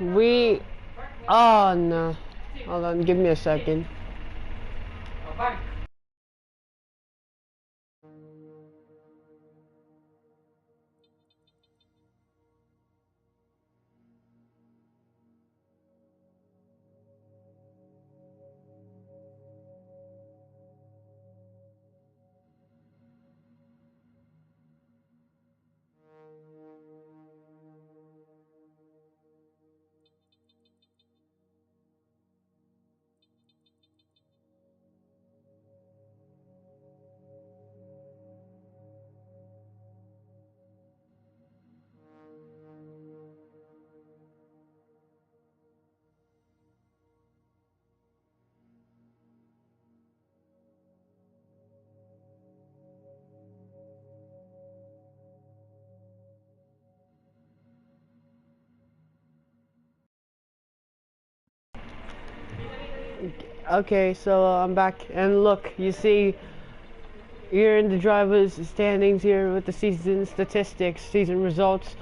We. Oh no. Hold on, give me a second. Okay, so I'm back, and look, you see, here in the drivers' standings here with the season statistics, season results,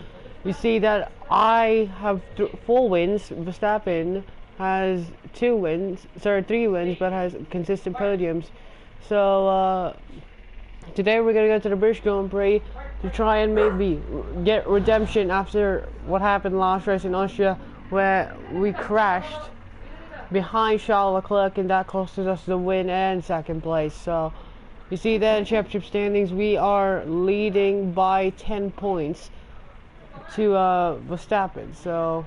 you see that I have 4 wins. Verstappen has 2 wins, sorry, 3 wins, but has consistent podiums. So today we're gonna go to the British Grand Prix to try and maybe get redemption after what happened last race in Austria, where we crashed behind Charles Leclerc, and that costed us the win and second place. So you see that in championship standings, we are leading by 10 points to Verstappen. So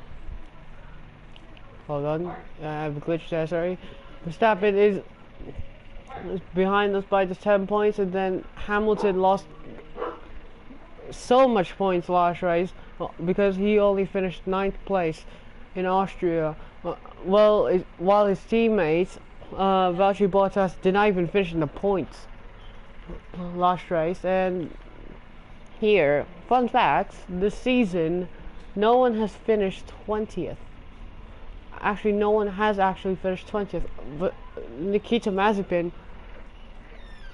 hold on, I have a glitch there. Sorry, Verstappen is behind us by just 10 points, and then Hamilton lost so much points last race because he only finished 9th place in Austria. Well, while his teammates, Valtteri Bottas, did not even finish in the points last race. And here, fun fact: this season, no one has finished 20th. Actually, no one has actually finished 20th. But Nikita Mazepin,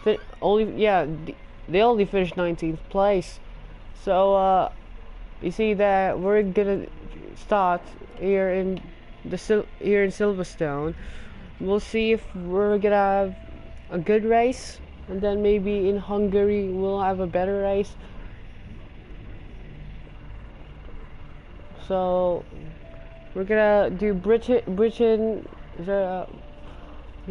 they only finished 19th place. So you see that we're gonna start here in Silverstone. We'll see if we're gonna have a good race, and then maybe in Hungary we'll have a better race. So we're gonna do Britain, we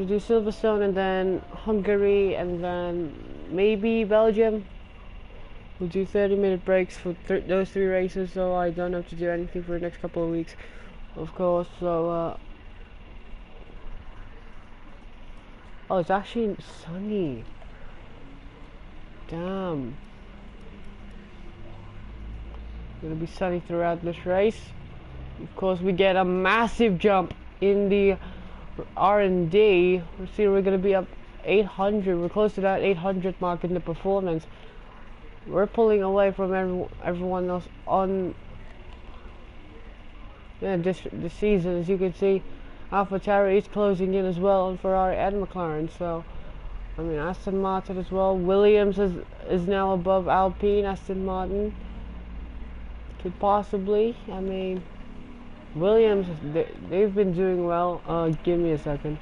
do Silverstone, and then Hungary, and then maybe Belgium. We'll do 30-minute breaks for those 3 races, so I don't have to do anything for the next couple of weeks, of course. So oh, it's actually sunny. Damn. It's gonna be sunny throughout this race. Of course, we get a massive jump in the R&D. Let's see, we're gonna be up 800. We're close to that 800 mark in the performance. We're pulling away from everyone else on this season. As you can see, AlphaTauri is closing in as well on Ferrari and McLaren. So I mean, Aston Martin as well. Williams is now above Alpine. Aston Martin could possibly. I mean, Williams, they've been doing well. Give me a second.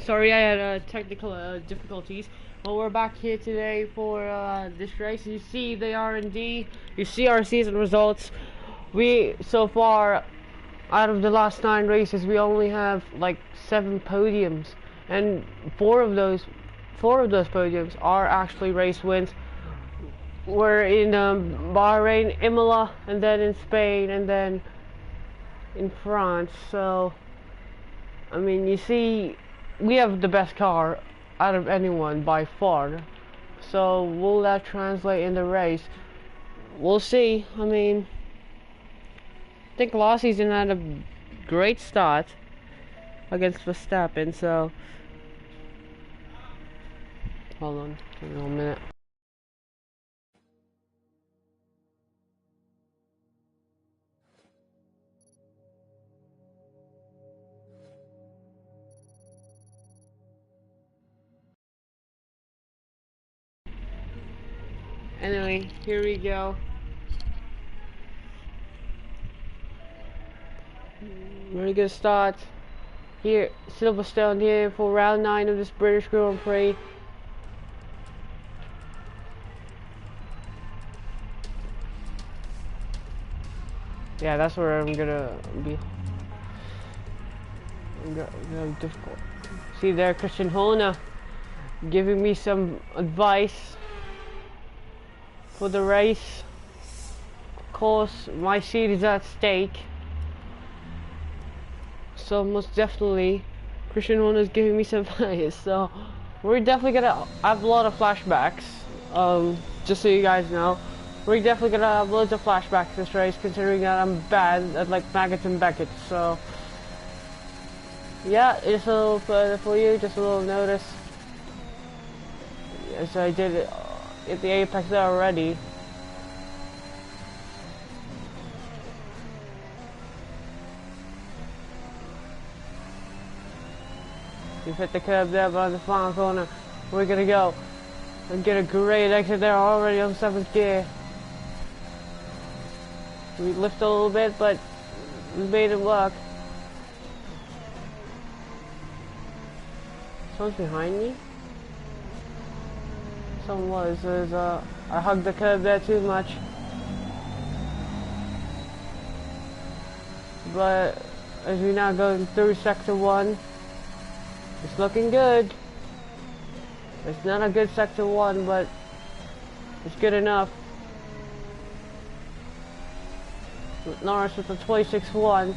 Sorry, I had technical difficulties. But we're back here today for this race. You see the R&D. You see our season results. We so far, out of the last 9 races, we only have like 7 podiums, and four of those podiums are actually race wins. We're in Bahrain, Imola, and then in Spain, and then in France. So, I mean, you see, we have the best car out of anyone by far. So, will that translate in the race? We'll see. I mean, I think last season had a great start against Verstappen, so hold on, give me 1 minute. Anyway, here we go. We're gonna start here, Silverstone here for round 9 of this British Grand Prix. Yeah, that's where I'm gonna be. I'm gonna difficult. See there, Christian Horner giving me some advice for the race. Of course, my seat is at stake. So most definitely, Christian Horner is giving me some advice. So we're definitely gonna have a lot of flashbacks. Just so you guys know, we're definitely gonna have loads of flashbacks this race, considering that I'm bad at like Maggots and Beckett. So yeah, just a little further for you, just a little notice. Yes, I did it at the apex there already. We've hit the curb there, but on the final corner, we're gonna go and get a great exit there already on 7th gear. We lift a little bit, but we made it work. Someone's behind me? Someone was. I hugged the curb there too much. But as we now go through sector 1, it's looking good. It's not a good sector 1, but it's good enough. Norris with the 26.1.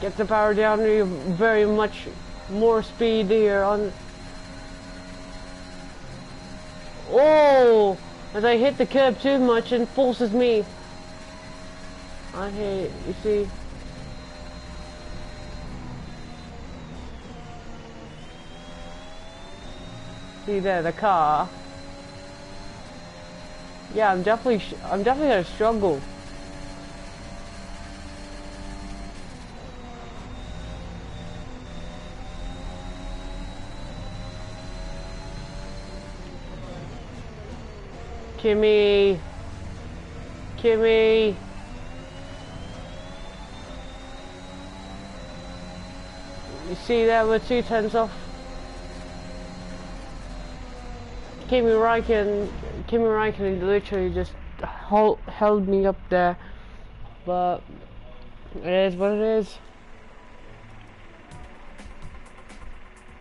Get the power down to very much more speed here on. Oh! As I hit the curb too much and forces me. I hate it, you see. See there, the car. Yeah, I'm definitely gonna struggle. Kimmy. You see that we're 2 tenths off. Kimi Räikkönen literally just held me up there, but it is what it is.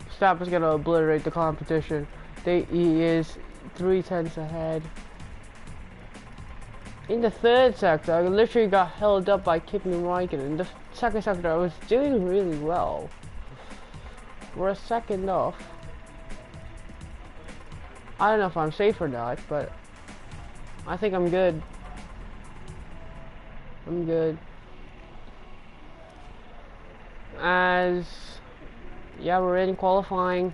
Verstappen's gonna obliterate the competition. He is 3 tenths ahead. In the 3rd sector, I literally got held up by Kimi Räikkönen. In the 2nd sector, I was doing really well. We're a second off. I don't know if I'm safe or not, but I think I'm good. I'm good. As yeah, we're in qualifying.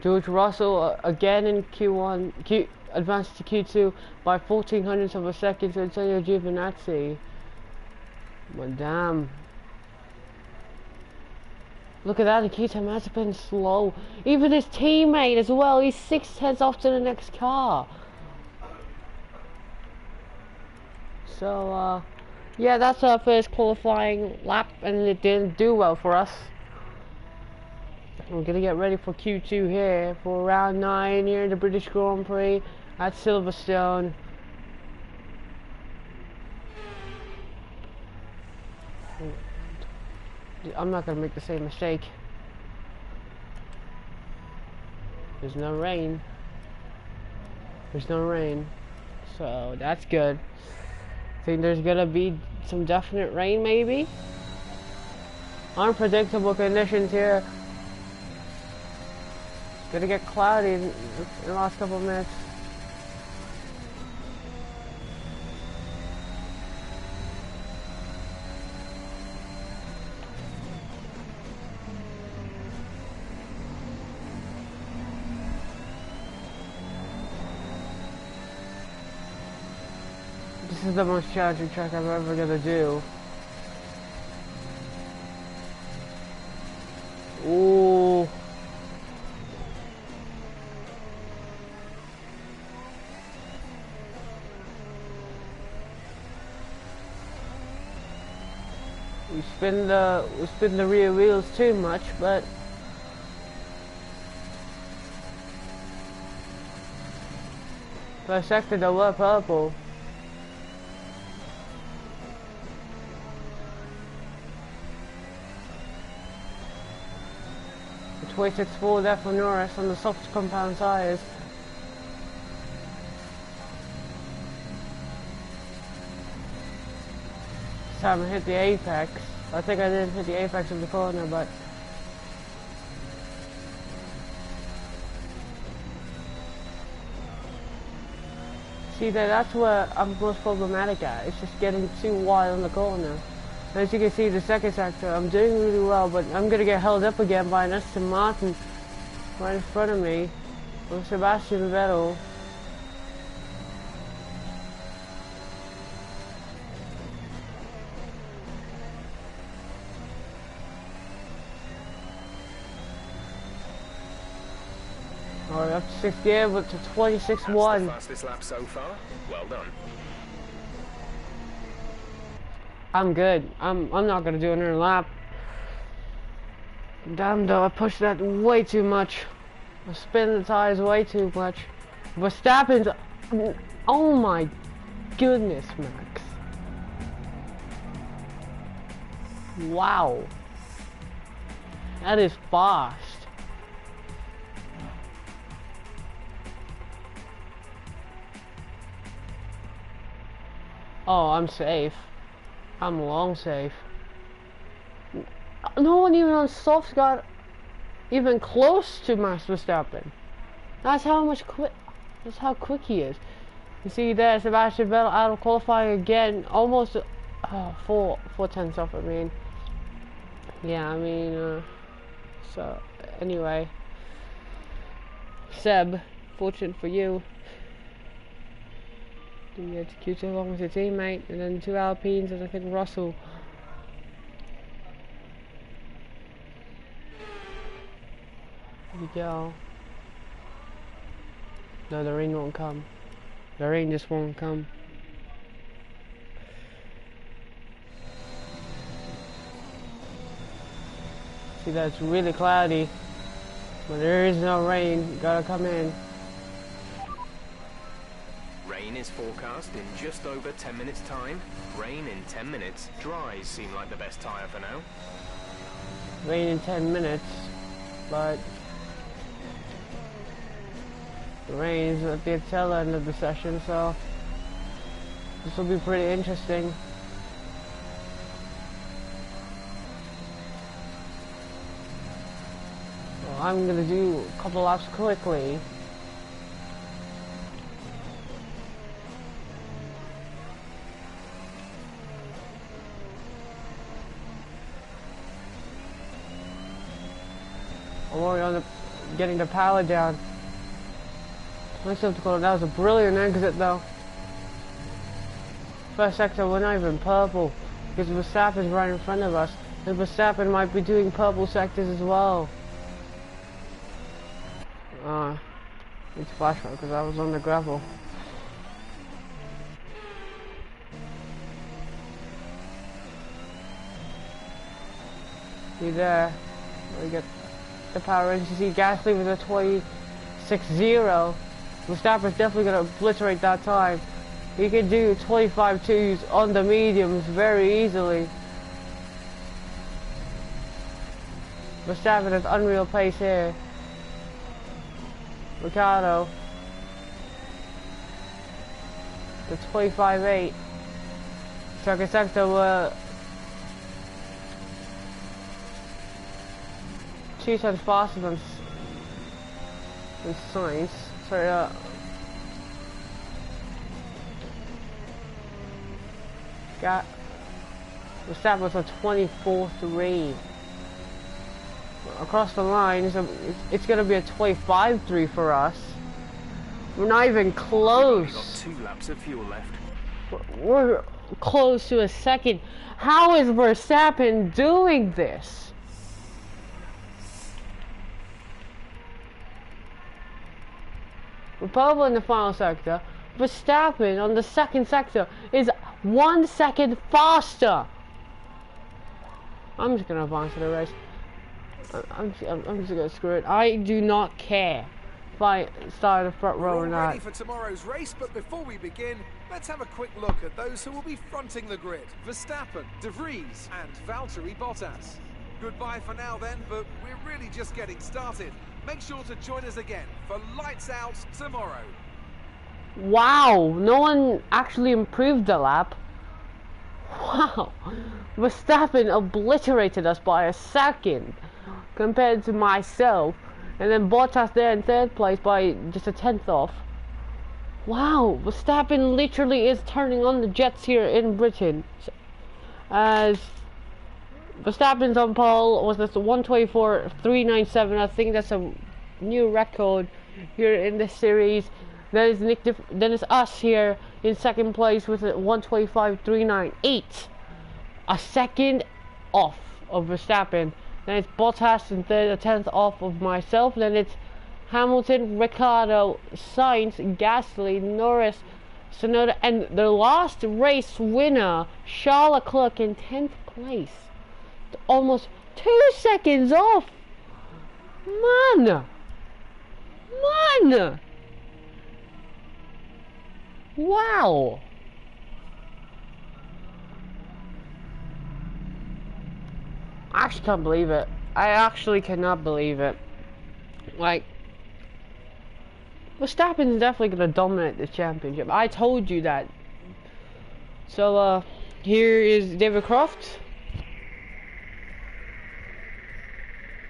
George Russell again in Q1, advanced to Q2 by 0.14 of a second to Antonio Giovinazzi. But damn. Look at that, Nikita Mazepin slow. Even his teammate as well, he's 6 tenths off to the next car. So, yeah, that's our first qualifying lap, and it didn't do well for us. We're gonna get ready for Q2 here for round 9 here in the British Grand Prix at Silverstone. I'm not gonna make the same mistake. There's no rain. There's no rain. So that's good. I think there's gonna be some definite rain maybe. Unpredictable conditions here. It's gonna get cloudy in the last couple of minutes. This is the most challenging track I'm ever gonna do. Ooh. We spin the rear wheels too much, but first sector they were purple. The 26.4 there for Norris on the soft compound tyres. This time I hit the apex. I think I didn't hit the apex of the corner, but see that's where I'm most problematic at. It's just getting too wide on the corner. As you can see, the second sector, I'm doing really well, but I'm gonna get held up again by an Aston Martin right in front of me, with Sebastian Vettel. Alright, up to 68, but to 26.1. That's the fastest lap so far. Well done. I'm good. I'm not gonna do another lap. Damn though, I pushed that way too much. I spin the tires way too much. Verstappen's, oh my goodness, Max. Wow. That is fast. Oh, I'm safe. I'm long safe. No one even on softs got even close to Max Verstappen. That's how much quick. That's how quick he is. You see there, Sebastian Vettel out of qualifying again, almost 4 tenths off. I mean, yeah. I mean, so anyway, Seb, fortunate for you. You had to Q2 along with your teammate, and then 2 Alpines, and I think Russell. Here we go. No, the rain won't come. The rain just won't come. See, that's really cloudy, but there is no rain. Gotta come in. Rain is forecast in just over 10 minutes time. Rain in 10 minutes. Dries seem like the best tyre for now. Rain in 10 minutes, but the rain is at the tail end of the session, so this will be pretty interesting. Well, I'm gonna do a couple laps quickly. I'm worried on getting the power down. Nice of to go. That was a brilliant exit though. First sector, we're not even purple because Verstappen's right in front of us, and Verstappen might be doing purple sectors as well. It's flashback because I was on the gravel. You there? We get the power range. You see Gasly with a 26.0. Verstappen's definitely going to obliterate that time. He can do 25.2s on the mediums very easily. Verstappen has unreal pace here. Ricciardo. The 25.8. Second sector 2 times faster than Sainz. Sorry, got Verstappen was a 24.3. Across the line, it's going to be a 25.3 for us. We're not even close. We've got 2 laps of fuel left. We're close to a second. How is Verstappen doing this? We're probably in the final sector. Verstappen on the second sector is 1 second faster. I'm just gonna advance to the race. I'm just gonna screw it. I do not care if I start the front row or not. We're all ready for tomorrow's race, but before we begin, let's have a quick look at those who will be fronting the grid. Verstappen, De Vries and Valtteri Bottas. Goodbye for now then, but we're really just getting started. Make sure to join us again for Lights Out tomorrow. Wow, no one actually improved the lap. Wow, Verstappen obliterated us by a second compared to myself, and then Bottas there in 3rd place by just a 10th off. Wow, Verstappen literally is turning on the jets here in Britain. As Verstappen's on pole was this 124.397. I think that's a new record here in this series. Then it's us here in 2nd place with a 125.398. A second off of Verstappen. Then it's Bottas in 3rd, a 10th off of myself. Then it's Hamilton, Ricciardo, Sainz, Gasly, Norris, Tsunoda, and the last race winner, Charles Leclerc in 10th place. Almost 2 seconds off. Man. Wow. I actually can't believe it. I actually cannot believe it. Like, Verstappen's definitely going to dominate this championship. I told you that. So, here is David Croft.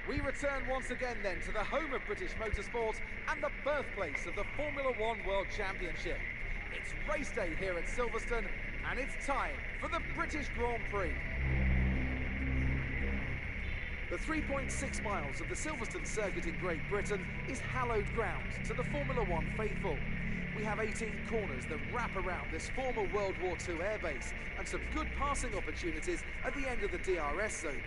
We return once again then to the home of British motorsport and the birthplace of the Formula One World Championship. It's race day here at Silverstone, and it's time for the British Grand Prix. The 3.6 miles of the Silverstone circuit in Great Britain is hallowed ground to the Formula One faithful. We have 18 corners that wrap around this former World War II airbase and some good passing opportunities at the end of the DRS zone.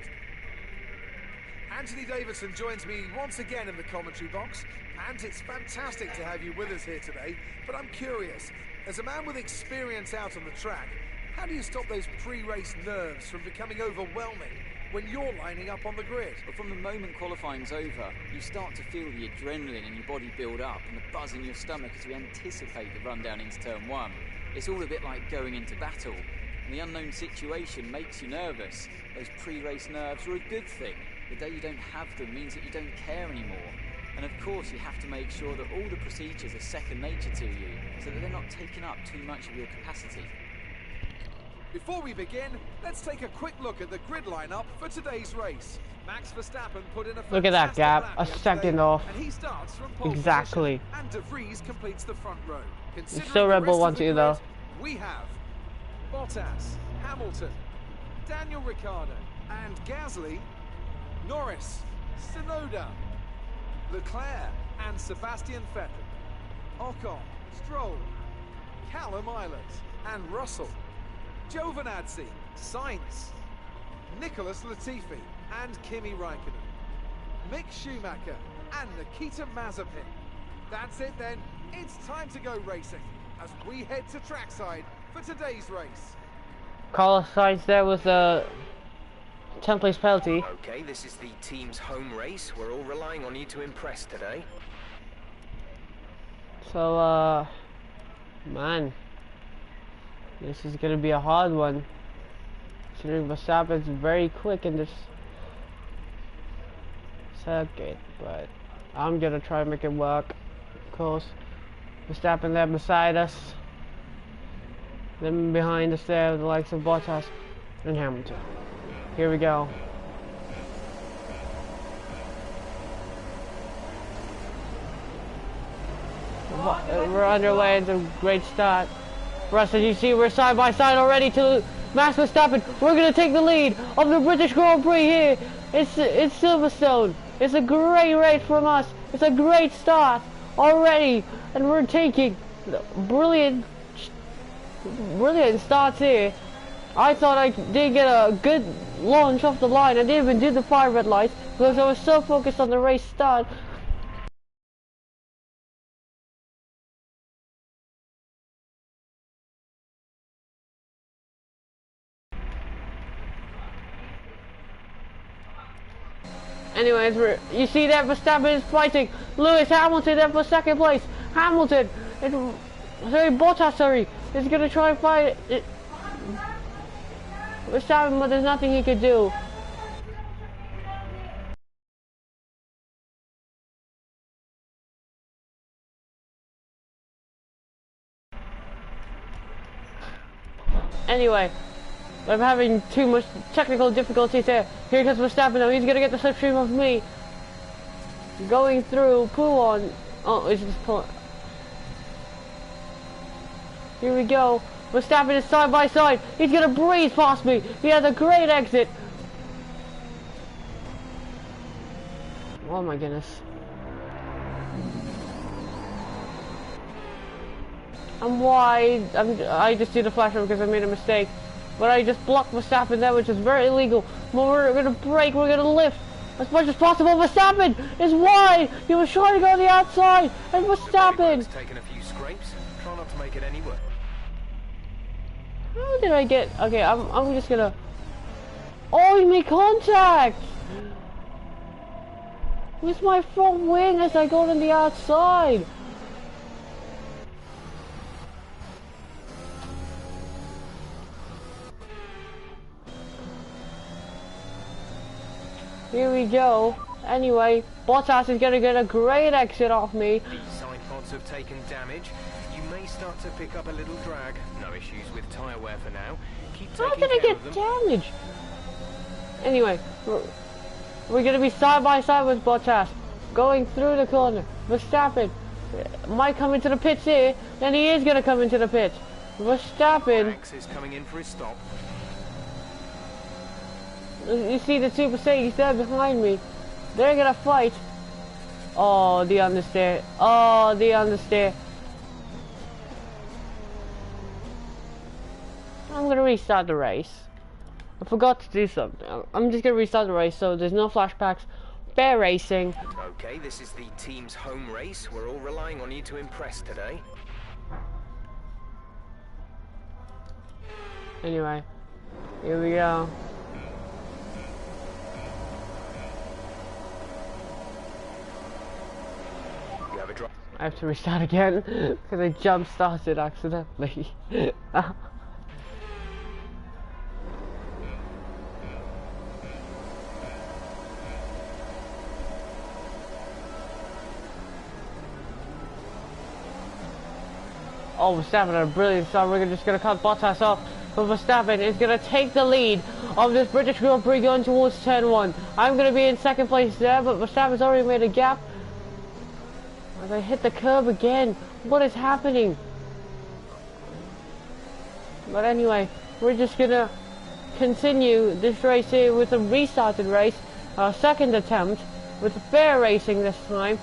Anthony Davidson joins me once again in the commentary box, and it's fantastic to have you with us here today. But I'm curious, as a man with experience out on the track, how do you stop those pre-race nerves from becoming overwhelming when you're lining up on the grid? But from the moment qualifying's over, you start to feel the adrenaline in your body build up and the buzz in your stomach as you anticipate the run down into turn 1. It's all a bit like going into battle. And the unknown situation makes you nervous. Those pre-race nerves are a good thing. The day you don't have them means that you don't care anymore. And of course you have to make sure that all the procedures are second nature to you, so that they're not taking up too much of your capacity. Before we begin, let's take a quick look at the grid lineup for today's race. Max Verstappen put in a Look at that gap, lap a yesterday, second off. and he starts from pole Exactly. position, and De Vries completes the front row. Considering Still the Red Bull rest of wants the you, grid, though. We have Bottas, Hamilton, Daniel Ricciardo, and Gasly, Norris, Tsunoda, Leclerc and Sebastian Vettel, Ocon, Stroll, Callum Eilert and Russell, Giovinazzi, Sainz, Nicholas Latifi and Kimi Raikkonen, Mick Schumacher and Nikita Mazepin. That's it then, it's time to go racing as we head to trackside for today's race. Carlos Sainz there with a 10th place penalty. Okay, this is the team's home race. We're all relying on you to impress today. So, man, this is gonna be a hard one. Considering Verstappen's very quick in this circuit, but I'm gonna try and make it work. Of course, Verstappen there beside us. Then behind us there, the likes of Bottas and Hamilton. Here we go. We're underway. It's a great start. Russ, as you see, we're side by side already to Max Verstappen. We're going to take the lead of the British Grand Prix here. It's Silverstone. It's a great race from us. It's a great start already. And we're taking brilliant starts here. I thought I did get a good launch off the line. I didn't even do the 5 red lights because I was so focused on the race start. Anyways, you see that Verstappen is fighting Lewis Hamilton there for 2nd place. Hamilton, Bottas, is gonna try and fight it. Verstappen, but there's nothing he could do. Anyway, I'm having too much technical difficulties here. Here comes Verstappen now. He's gonna get the slipstream of me. Going through Pouillon. Oh, it's just Pouillon. Here we go. Verstappen is side by side. He's gonna breeze past me. He has a great exit. Oh my goodness. I'm wide. I just did a flash because I made a mistake. But I just blocked Verstappen there, which is very illegal. But we're gonna brake, we're gonna lift as much as possible. Verstappen is wide. He was trying to go on the outside, and Verstappen. Taken a few scrapes. Try not to make it anywhere. How did I get? Okay, I'm just gonna. Oh, he made contact with my front wing as I go on the outside. Here we go. Anyway, Bottas is gonna get a great exit off me. The side pods have taken damage. You may start to pick up a little drag. No issues with tyre wear for now. Keep taking How did I get damage? Anyway, we're gonna be side by side with Bottas, going through the corner. Verstappen might come into the pits here, and he is gonna come into the pits. Verstappen. Max is coming in for his stop. You see the Super Saiyan's there behind me. They're gonna fight. Oh, the understeer. Oh, the understeer. I'm gonna restart the race. I forgot to do something. I'm just gonna restart the race so there's no flashbacks. Fair racing. Okay, this is the team's home race. We're all relying on you to impress today. Anyway, here we go. I have to restart again because I jump started accidentally. Oh, Verstappen had a brilliant start. We're just going to cut Bottas off. But Verstappen is going to take the lead of this British Grand Prix going towards turn 1. I'm going to be in 2nd place there, but Verstappen's already made a gap. As I hit the curb again. What is happening? But anyway, we're just gonna continue this race here with a restarted race. Our 2nd attempt with fair racing this time.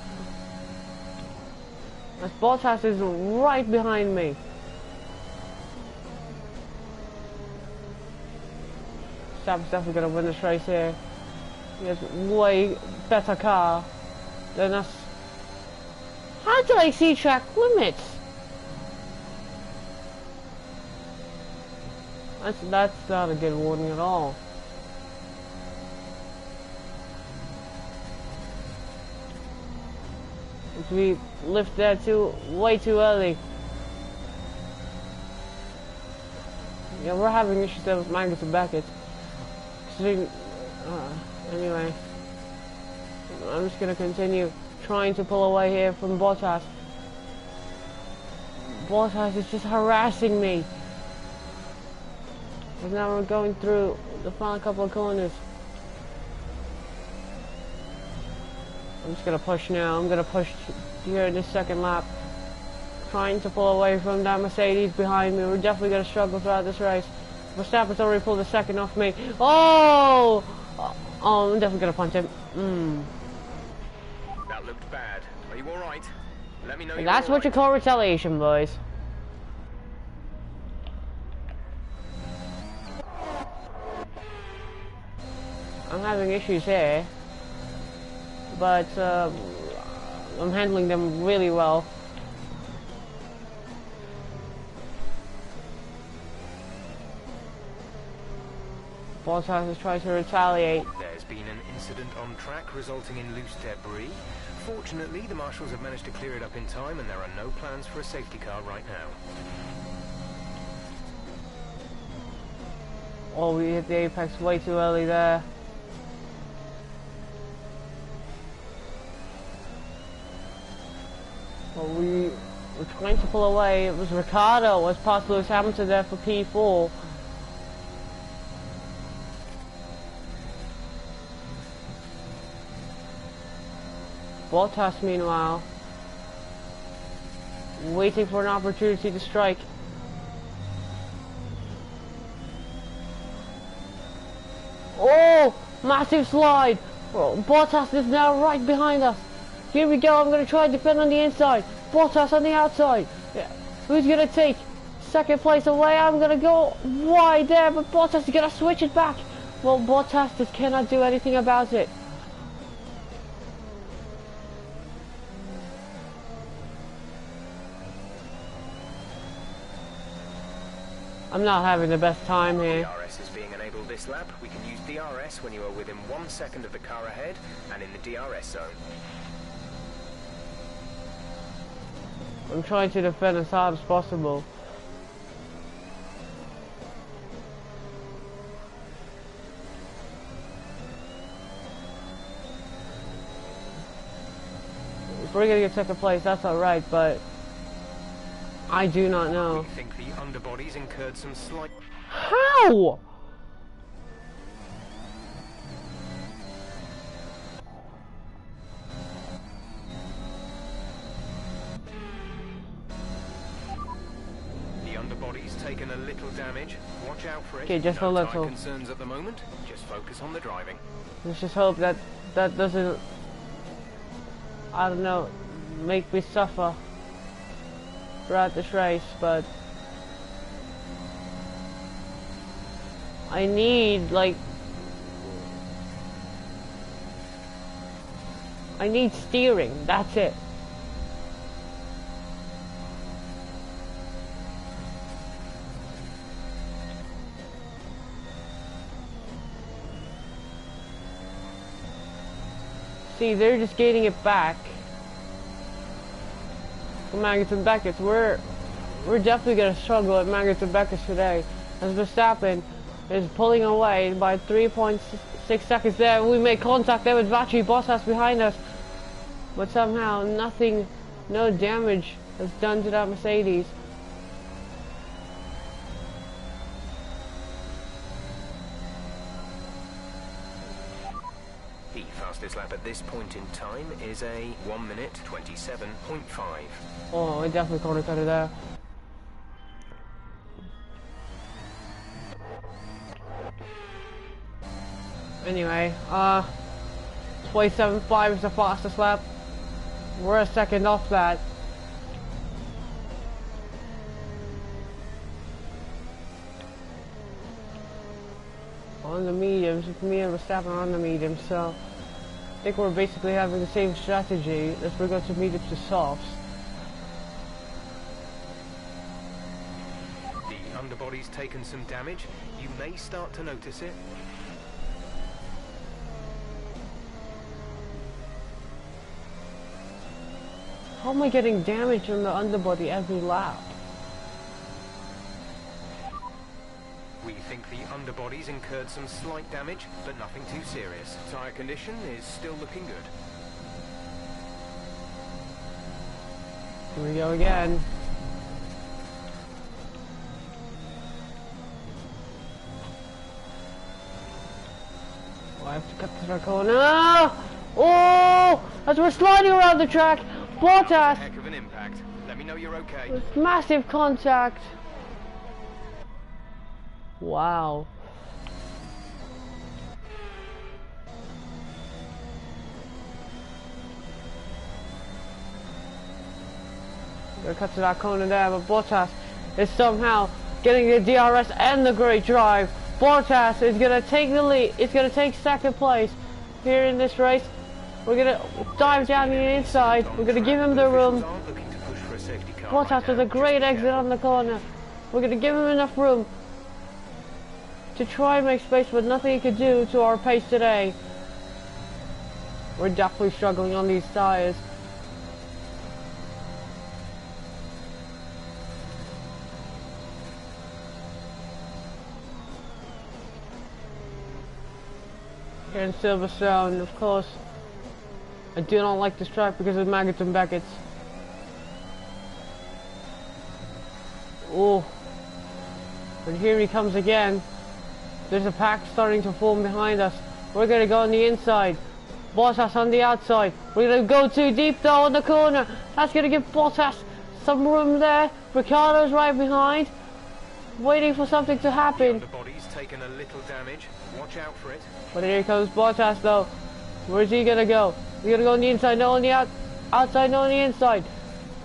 As Bottas is right behind me. Verstappen's definitely gonna win this race here. He has way better car than us. How did I see track limits? That's not a good warning at all. We lifted that way too early. Yeah, we're having issues there with Magnus and Beckett. Anyway, I'm just gonna continue trying to pull away here from Bottas. Bottas is just harassing me. And now we're going through the final couple of corners. I'm just gonna push now. I'm gonna push here in this second lap. Trying to pull away from that Mercedes behind me. We're definitely gonna struggle throughout this race. Verstappen's already pulled a second off me. Oh! Oh, I'm definitely gonna punch him. That looked bad. Are you alright? Let me know. And that's what you call retaliation, boys. I'm having issues here, but I'm handling them really well. Bottas is trying to retaliate. There's been an incident on track resulting in loose debris. Fortunately, the marshals have managed to clear it up in time, and there are no plans for a safety car right now. Oh, we hit the apex way too early there. Well, we were trying to pull away. It was Ricciardo, was past Lewis Hamilton there for P4. Bottas, meanwhile, waiting for an opportunity to strike. Oh, massive slide. Oh, Bottas is now right behind us. Here we go. I'm going to try to defend on the inside. Bottas on the outside. Yeah. Who's going to take second place away? I'm going to go wide there, but Bottas is going to switch it back. Well, Bottas just cannot do anything about it. I'm not having the best time here. DRS is being enabled this lap. We can use DRS when you are within 1 second of the car ahead and in the DRS zone. I'm trying to defend as hard as possible. If we're gonna get second place, that's alright, but I do not know. We think the underbodies incurred some slight... How? The underbody's taken a little damage. Watch out for it. Okay, just a no little. tire concerns at the moment. Just focus on the driving. Let's just hope that that doesn't, I don't know, make me suffer throughout this race, but I need, like, I need steering, that's it. See, they're just getting it back. Magnus and Beckett, we're definitely gonna struggle at Magnus and Beckett today, as Verstappen is pulling away by 3.6 seconds there. We make contact there with Valtteri Bottas behind us, but somehow nothing, no damage is done to that Mercedes. The fastest lap at this point in time is a 1 minute 27.5. Oh, it definitely corner cutter there. Anyway, 27.5 is the fastest lap. We're a second off that. On the mediums, me and Verstappen are on the mediums, so I think we're basically having the same strategy as we go to mediums to softs. The underbody's taken some damage. You may start to notice it. How am I getting damage on the underbody every lap? We think the underbodies incurred some slight damage, but nothing too serious. Tyre condition is still looking good. Here we go again. Oh, I have to cut through the corner. Oh! As we're sliding around the track, Bottas! Heck of an impact. Let me know you're okay. With massive contact. Wow. Gonna cut to that corner there, but Bottas is somehow getting the DRS and the great drive. Bottas is gonna take the lead. It's gonna take second place here in this race. We're gonna dive down the inside. We're gonna give him the room. Bottas with a great exit on the corner. We're gonna give him enough room to try and make space, but nothing he could do to our pace today. We're definitely struggling on these tires. Here in Silverstone, of course, I do not like this track because of Maggots and Beckett's. Oh, but here he comes again. There's a pack starting to form behind us. We're going to go on the inside. Bottas on the outside. We're going to go too deep though on the corner. That's going to give Bottas some room there. Ricciardo's right behind, waiting for something to happen. The body's taken a little damage. Watch out for it. But here comes Bottas though. Where's he gonna go? He's gonna go on the inside, no on the outside, no on the inside.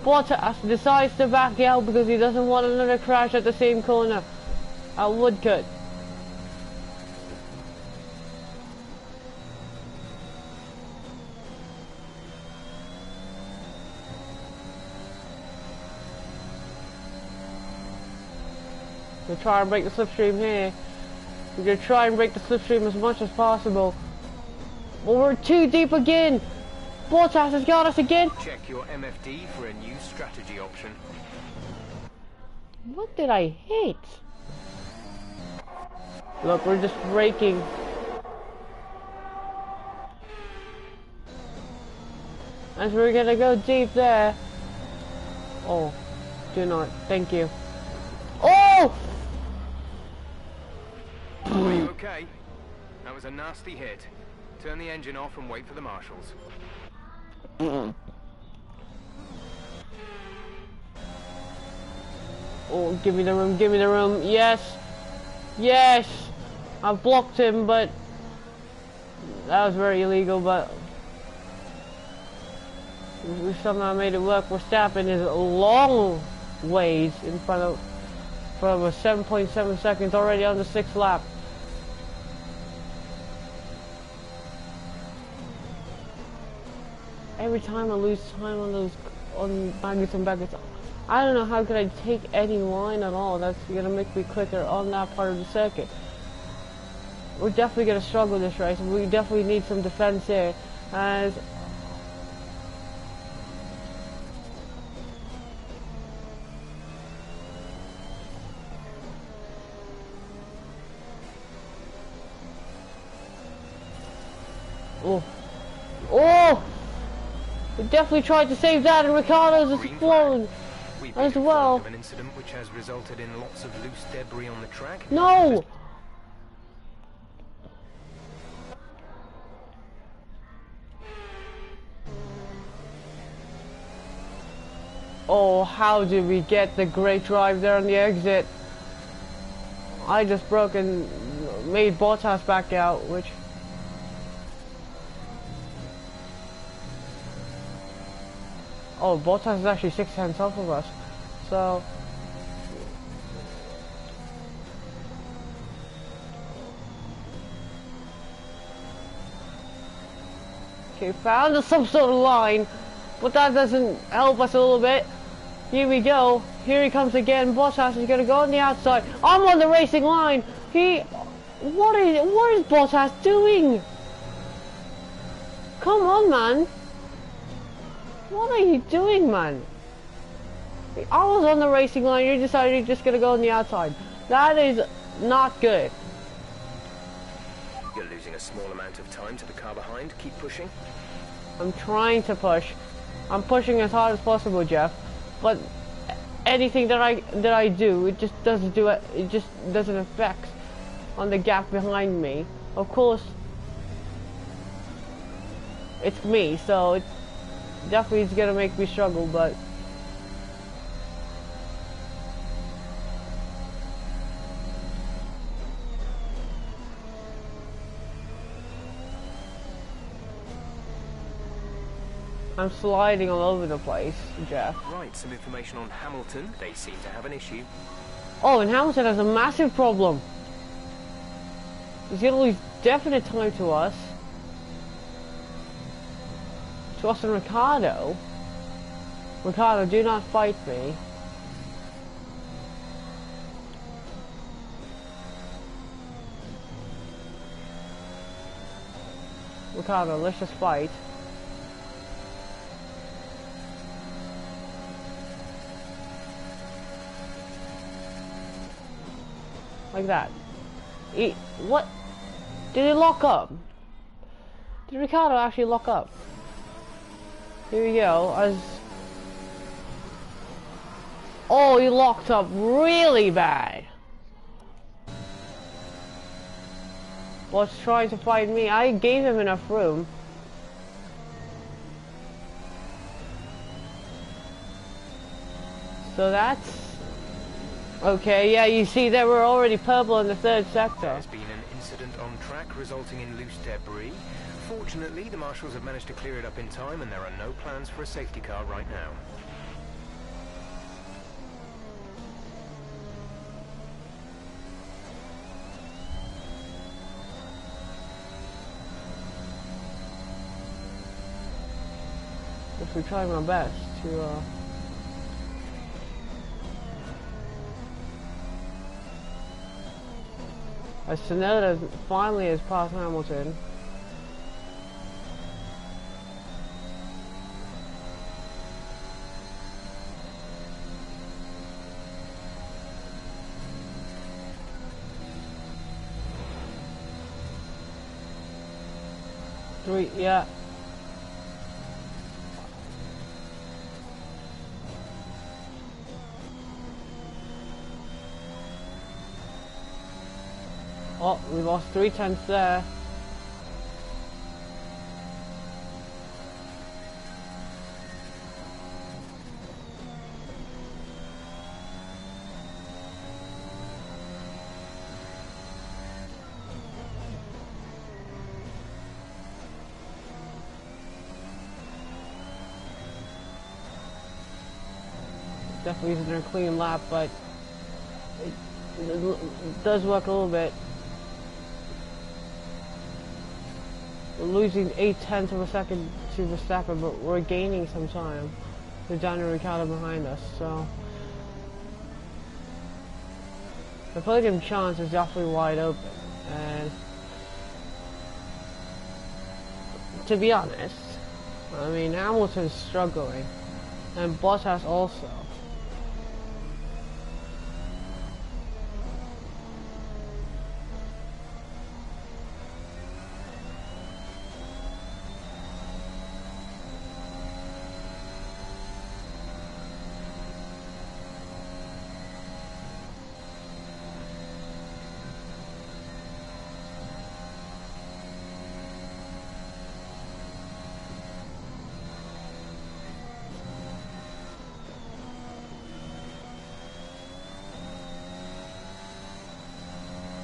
Bottas decides to back out because he doesn't want another crash at the same corner at Woodcote. We'll try and break the slipstream here. We're going to try and break the slipstream as much as possible. But we're too deep again. Bottas has got us again. Check your MFD for a new strategy option. What did I hit? Look, we're just braking. As we're going to go deep there. Oh, do not. Thank you. Oh! Are you okay? That was a nasty hit. Turn the engine off and wait for the marshals. Oh, give me the room, give me the room. Yes! Yes! I've blocked him, but that was very illegal, but we somehow made it work. Verstappen is a long ways in front of us, 7.7 seconds already on the 6th lap. Every time I lose time on Maggots and Beckett's, I don't know how could I take any line at all. That's gonna make me quicker on that part of the circuit. We're definitely gonna struggle this race, and we definitely need some defense here. As oh, oh! We definitely tried to save that, and Ricciardo's has flown as well. An incident which has resulted in lots of loose debris on the track. No! Oh, how did we get the great drive there on the exit? I just broke and made Bottas back out, which... Oh, Bottas is actually 6 tenths off of us, so... Okay, found some sort of line, but that doesn't help us a little bit. Here we go, here he comes again. Bottas is going to go on the outside. I'm on the racing line. What is Bottas doing? Come on, man. What are you doing, man? I was on the racing line, you decided you're just gonna go on the outside. That is not good. You're losing a small amount of time to the car behind. Keep pushing. I'm trying to push. I'm pushing as hard as possible, Jeff. But anything that I do, it just doesn't do it. It just doesn't affect on the gap behind me. Of course, it's me, so it definitely is gonna make me struggle. But I'm sliding all over the place, Jeff. Right, some information on Hamilton. They seem to have an issue. Oh, and Hamilton has a massive problem. He's gonna lose definite time to us. To us and Ricardo. Ricardo, do not fight me. Ricardo, let's just fight. Like that. What? Did it lock up? Did Ricardo actually lock up? Here we go. Oh, he locked up really bad. Was trying to fight me. I gave him enough room. So that's... Okay, yeah, you see that we're already purple in the third sector. There's been an incident on track resulting in loose debris. Fortunately, the marshals have managed to clear it up in time and there are no plans for a safety car right now. If we try my best to, as Tsunoda finally has passed Hamilton. Three, yeah. Oh, we lost 3/10 there. Definitely isn't a clean lap, but it does work a little bit. We're losing 8/10 of a second to Verstappen, but we're gaining some time with Daniel Ricciardo behind us, so the podium chance is definitely wide open. And to be honest, I mean, Hamilton's struggling, and Bottas also.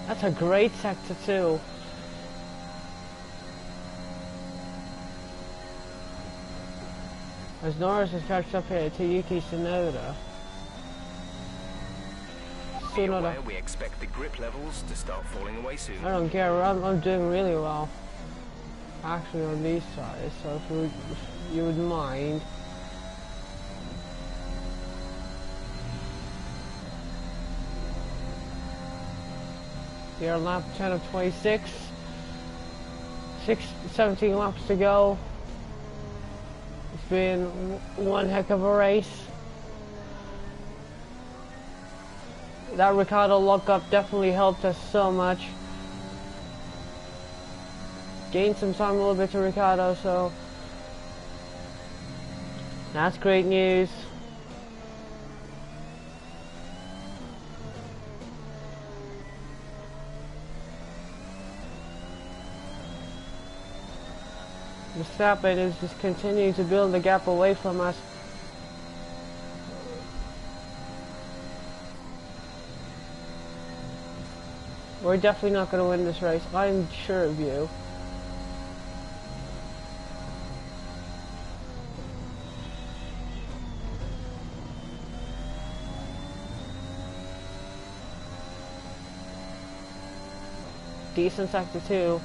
That's a great sector too. As Norris has catched up here to Yuki Tsunoda. Be aware, we expect the grip levels to start falling away soon. I don't care, I'm doing really well. Actually on these sides, so if you would mind. Here on lap 10 of 26. 17 laps to go. been one heck of a race. That Ricciardo lockup definitely helped us so much. Gained some time a little bit to Ricciardo, so that's great news. Verstappen is just continuing to build the gap away from us. We're definitely not going to win this race. I'm sure of you. Decent sector 2.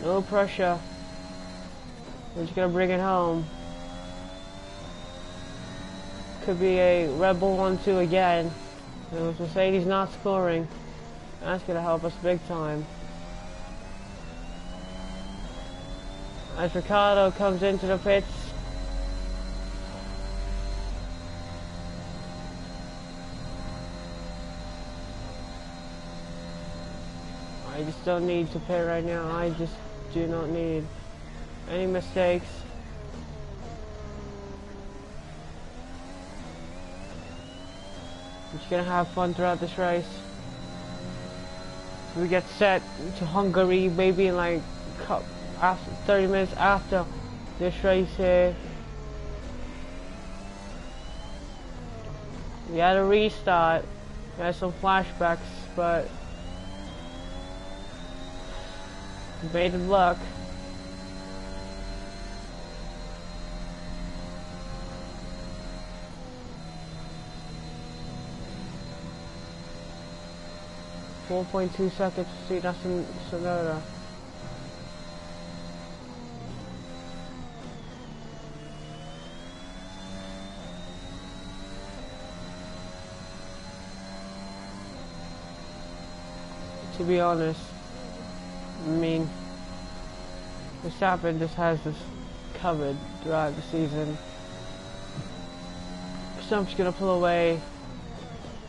No pressure. We're just gonna bring it home. Could be a Red Bull 1-2 again. And with Mercedes not scoring, that's gonna help us big time. As Ricciardo comes into the pits. I just don't need to pit right now. I just do not need any mistakes. I'm just gonna have fun throughout this race. We get set to Hungary maybe in like after 30 minutes after this race here. We had a restart. We had some flashbacks, but bad luck. .2 seconds to see that's in Tsunoda. To be honest, I mean, Verstappen just has this covered throughout the season. So I'm just gonna pull away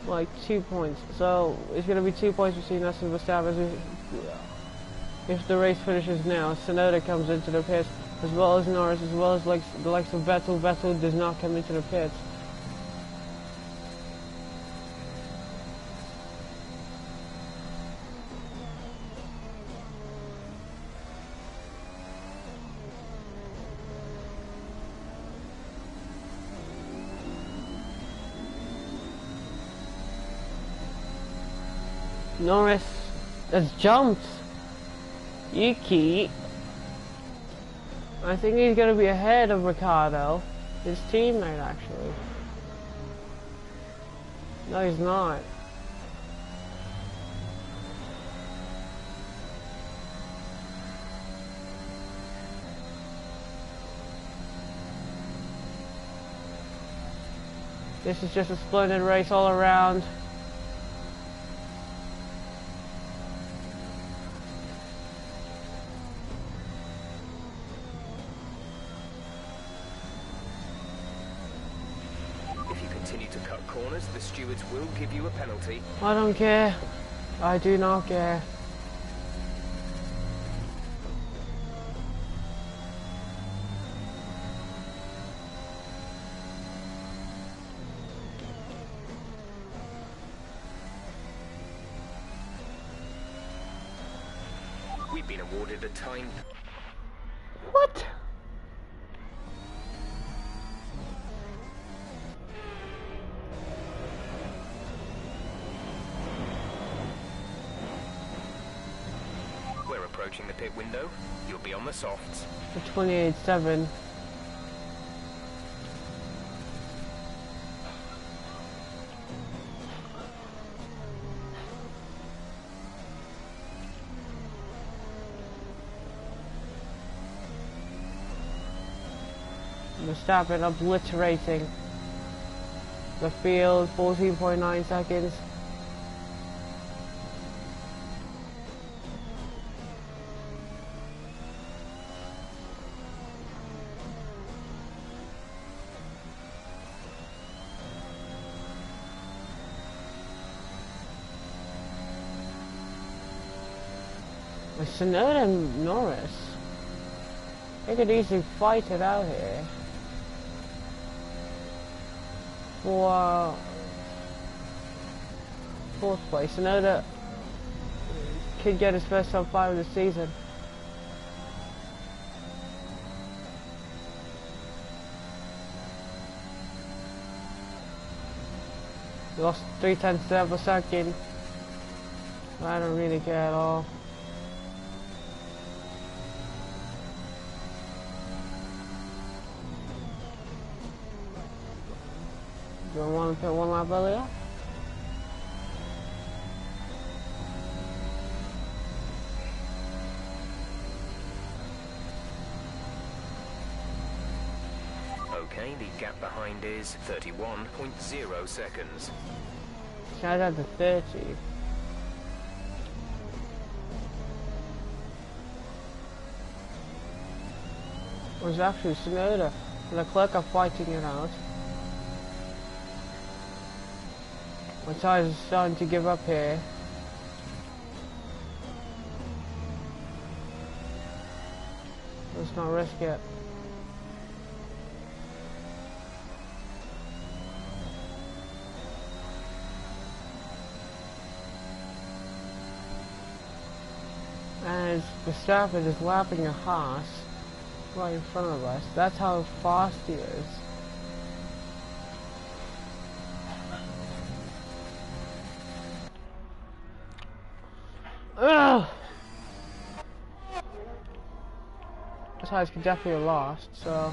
like 2 points. So it's gonna be 2 points between us and Verstappen. If the race finishes now, Tsunoda comes into the pits, as well as Norris, as well as like the likes of Vettel. Vettel does not come into the pits. Norris has jumped. Yuki. I think he's going to be ahead of Ricciardo, his teammate actually. No, he's not. This is just a splendid race all around. Corners, the stewards will give you a penalty. I don't care. I do not care. We've been awarded a time. What? Approaching the pit window, you'll be on the softs. For 28.7. Verstappen obliterating the field, 14.9 seconds. With Tsunoda and Norris, they could easily fight it out here for fourth place. Tsunoda could get his first top 5 of the season. He lost 0.3 of a second. I don't really care at all. Do I want to put one lap earlier? Okay, the gap behind is 31.0 seconds. Shout out to 30. It was actually Tsunoda and Leclerc are fighting it out. My tires are starting to give up here. Let's not risk it. As Verstappen is lapping a Haas right in front of us. That's how fast he is. Ugh! The tires could definitely have lost, so...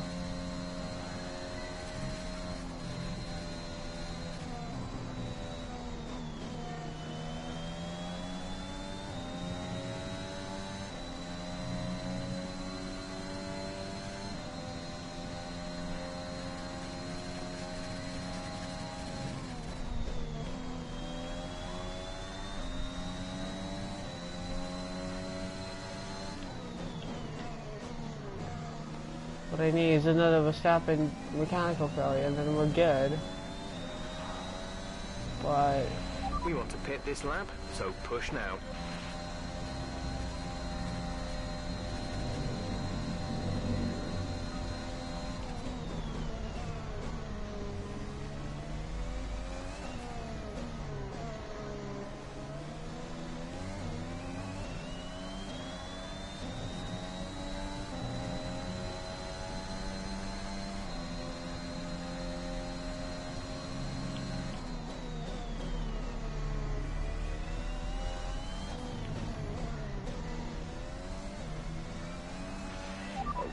What I need is another Verstappen mechanical failure and then we're good. But... We want to pit this lap, so push now.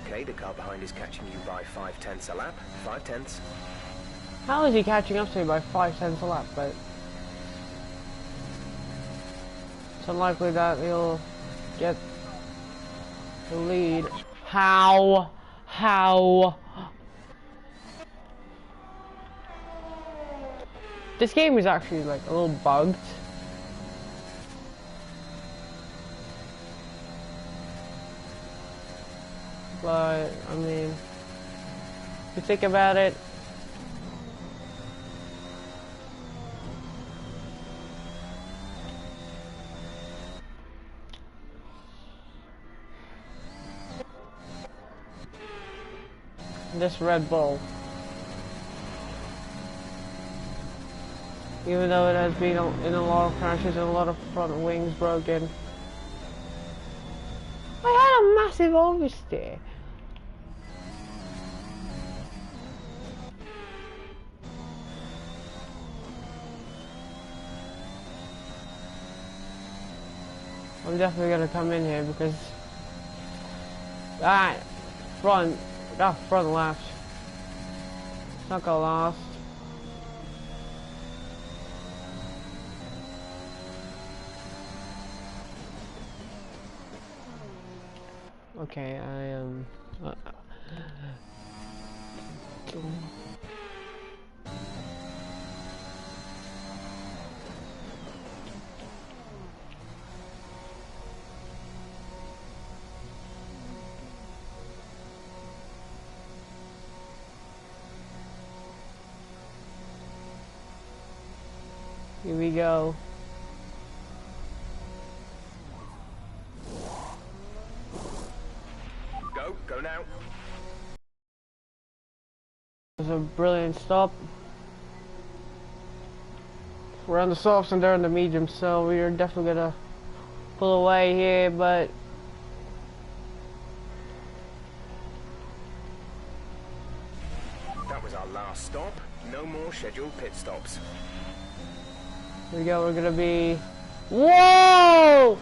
Okay, the car behind is catching you by 0.5 a lap. 0.5. How is he catching up to me by 0.5 a lap? But it's unlikely that he'll get the lead. How? This game is actually like a little bugged. But, I mean, if you think about it, this Red Bull, even though it has been in a lot of crashes and a lot of front wings broken, I had a massive oversteer. I'm definitely gonna come in here because that front left, it's not gonna last. Okay, I am. Here we go. a brilliant stop. We're on the softs and they're on the mediums, so we're definitely gonna pull away here, but That was our last stop. No more scheduled pit stops. here we go, we're gonna be... Whoa!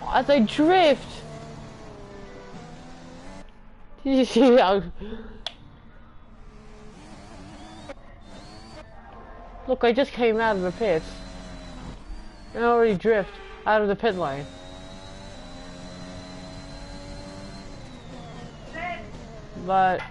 As I drift! Did you see how... Look, I just came out of the pits. I already drift out of the pit lane. But...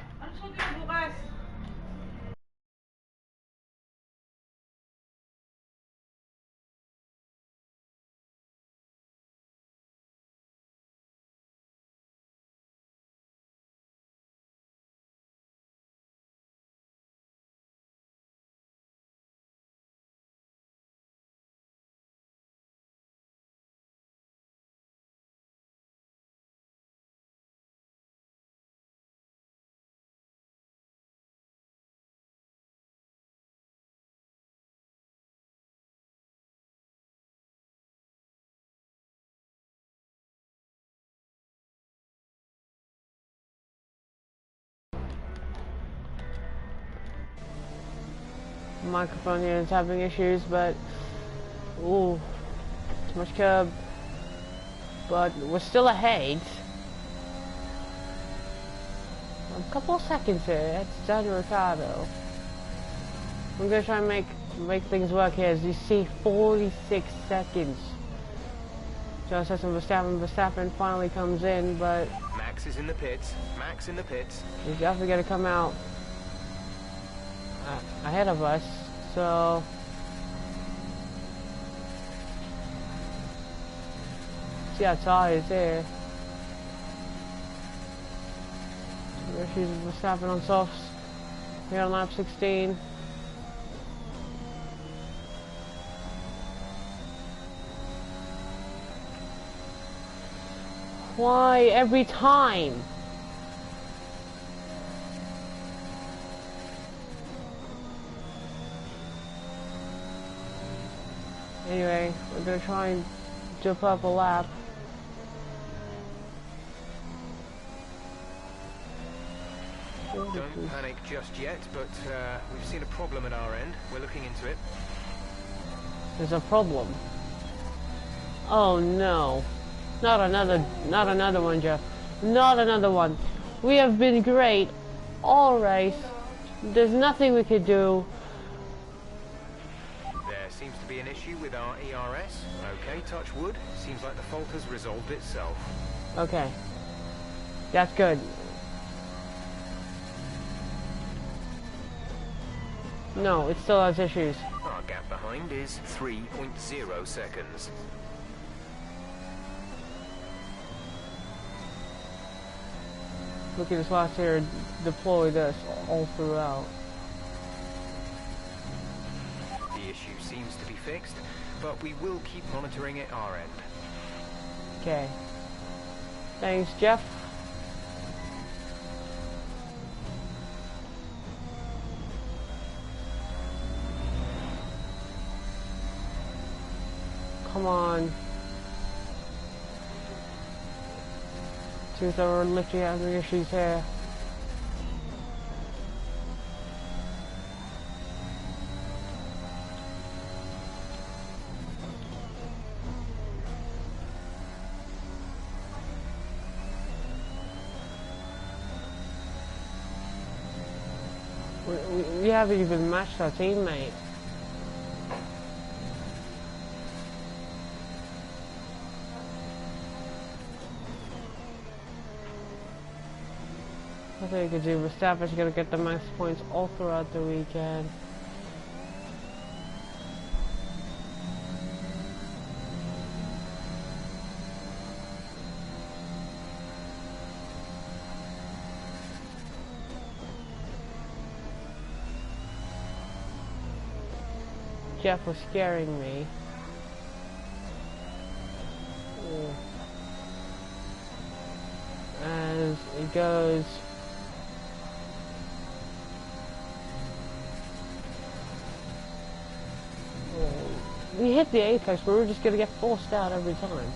microphone here is having issues, but ooh, too much curb. But we're still ahead. A couple of seconds here. It's Daniel Ricciardo. I'm gonna try and make things work here. As you see, 46 seconds. Just as Verstappen finally comes in, but Max is in the pits. Max in the pits. he's definitely gonna come out ahead of us, so see how tight is here. She's Verstappen on softs here on lap 16. Why every time? Anyway, we're gonna try and jump up a lap. Don't panic just yet, but we've seen a problem at our end. We're looking into it. There's a problem. Oh no. Not another one, Jeff. Not another one. We have been great all race. There's nothing we could do. There seems to be an issue with our ERS. Okay, touch wood. Seems like the fault has resolved itself. Okay. That's good. No, it still has issues. Our gap behind is 3.0 seconds. We can just watch here deploy this all throughout. The issue seems to be fixed, but we will keep monitoring it our end. Okay. Thanks, Jeff. Come on. See if we're literally having issues here. We haven't even matched our teammate. I think we could do Verstappen's gonna get the max points all throughout the weekend. Jeff was scaring me. As it goes. hit the apex, but we're just gonna get forced out every time.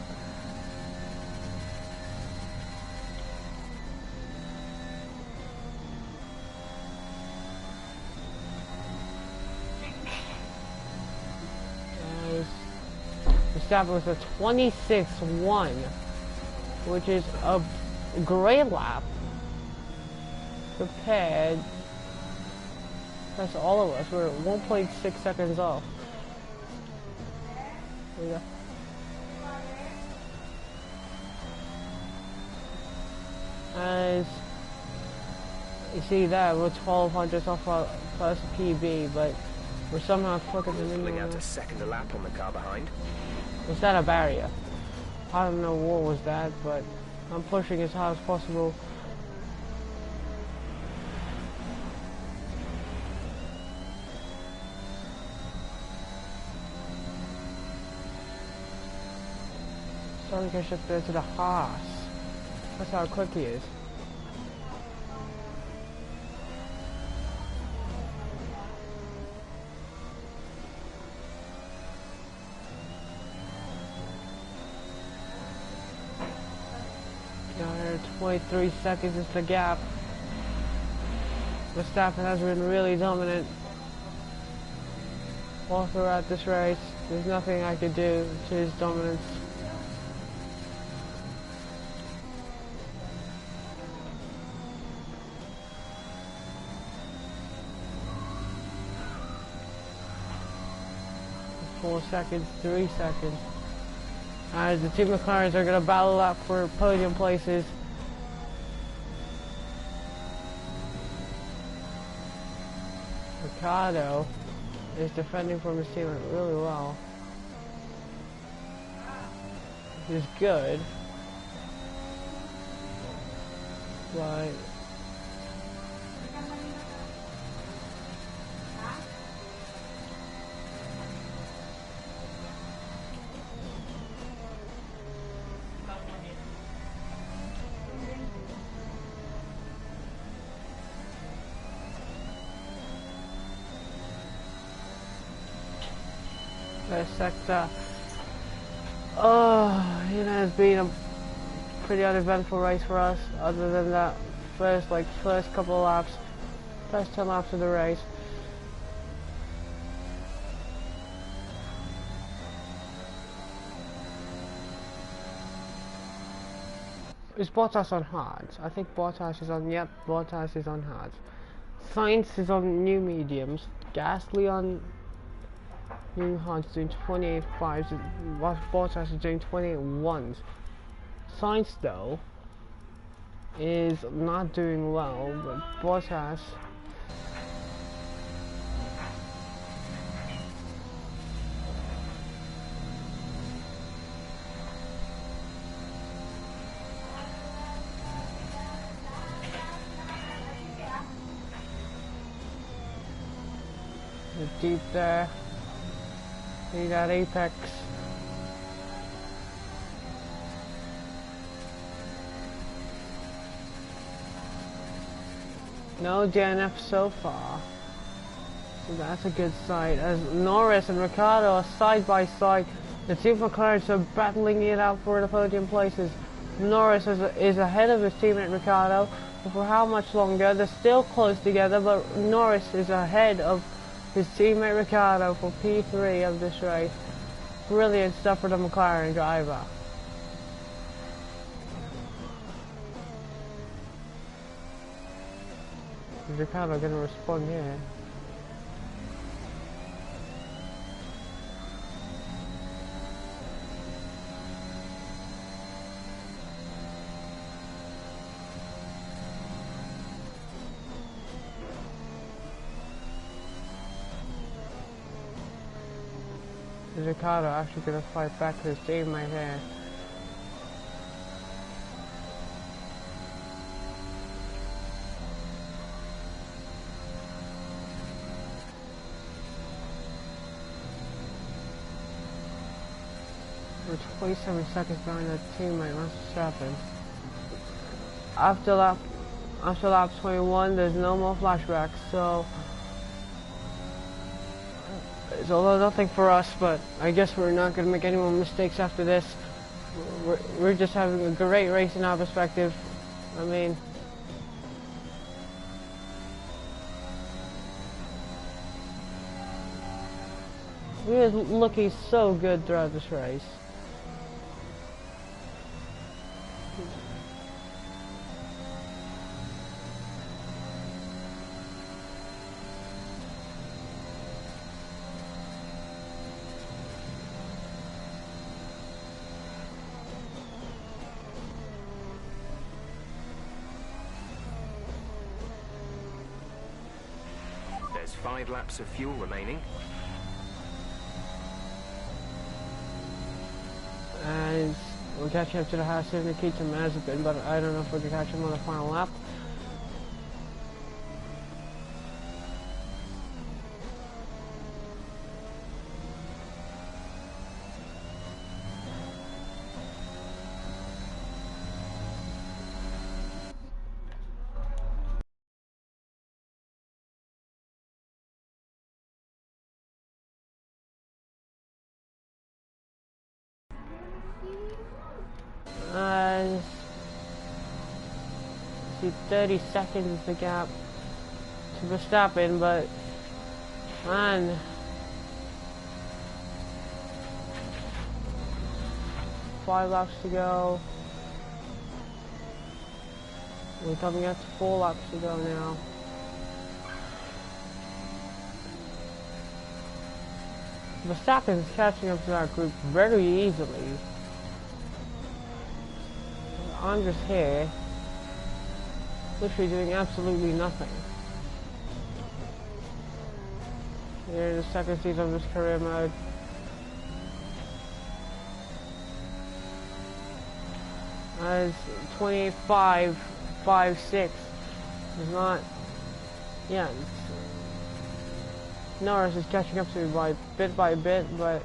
Verstappen was a 26-1, which is a great lap compared. That's all of us. We're 1.6 seconds off. There we go. As you see that, we're 1200 off our first PB, but we're somehow quicker than Pulling anyone out a else. second a lap on the car behind. Was that a barrier? I don't know what was that, but I'm pushing as hard as possible. Starting to shift there to the Haas. That's how quick he is. Down here, 23 seconds is the gap. Verstappen has been really dominant all throughout this race. There's nothing I could do to his dominance. Four seconds, 3 seconds. As the two McLarens are going to battle out for podium places. Ricciardo is defending from his team really well. He's good. But sector. Oh, you know, it's been a pretty uneventful race for us. Other than that, first couple of laps, first 10 laps of the race. Is Bottas on hards? I think Bottas is on. Yep, Bottas is on hards. Sainz is on new mediums. Gasly on new hards, doing 28.5s. Bottas is doing 28.1s. Sainz though is not doing well, but Bottas is deep there. See that apex. No DNF so far. So that's a good sight. As Norris and Ricciardo are side by side, the two McLarens are battling it out for the podium places. Norris is ahead of his teammate Ricciardo, but for how much longer? They're still close together, but Norris is ahead of his teammate Ricciardo for P3 of this race. Brilliant stuff for the McLaren driver. Is Ricciardo going to respond here? Is Ricciardo actually going to fight back to his teammate here? We're 27 seconds behind the teammate, Max Verstappen. After lap 21, there's no more flashbacks, so although nothing for us, but I guess we're not going to make any more mistakes after this. We're just having a great race in our perspective. I mean, we were looking so good throughout this race. There's 5 laps of fuel remaining. And we're catching up to the Haas of Nikita Mazepin, but I don't know if we can catch him on the final lap. See, 30 seconds is the gap to Verstappen, but man, five laps to go. We're coming up to 4 laps to go now. Verstappen's catching up to our group very easily. I'm just here, literally doing absolutely nothing. Here in the second season of this career mode. As 28.556 is not, yeah. Norris is catching up to me by bit, but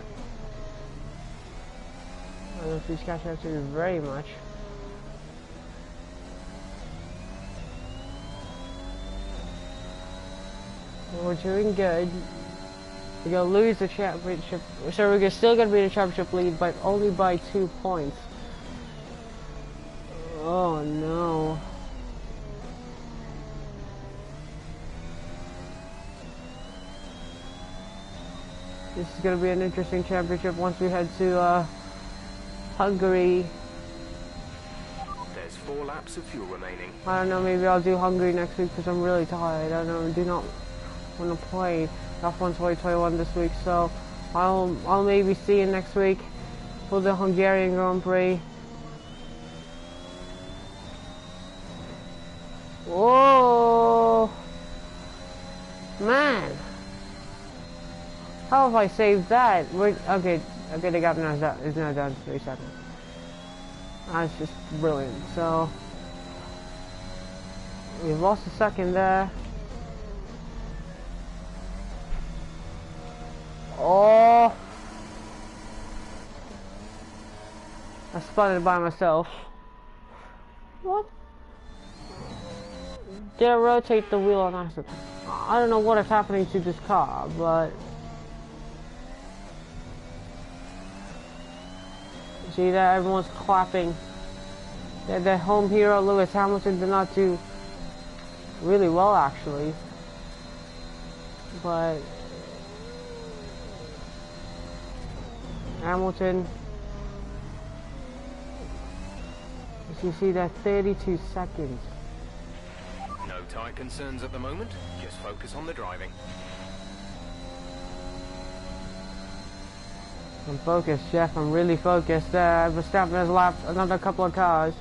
I don't know if he's catching up to me very much. We're doing good. We're gonna lose the championship, so we're still gonna be in the championship lead, but only by 2 points. Oh no. This is gonna be an interesting championship once we head to Hungary. There's 4 laps of fuel remaining. I don't know, maybe I'll do Hungary next week because I'm really tired. I do not want to play F1 2021 this week, so I'll maybe see you next week for the Hungarian Grand Prix. Whoa, man! How have I saved that? Okay, the gap now is now down to 3 seconds. That's just brilliant. So we've lost a second there. Oh, I spun it by myself. What? Did I rotate the wheel on accident? I don't know what is happening to this car, but see that everyone's clapping. The home hero Lewis Hamilton did not do really well actually, but Hamilton, as you see that 32 seconds. No tyre concerns at the moment, just focus on the driving. I'm focused, Jeff, I'm really focused. Verstappen has lapped another couple of cars.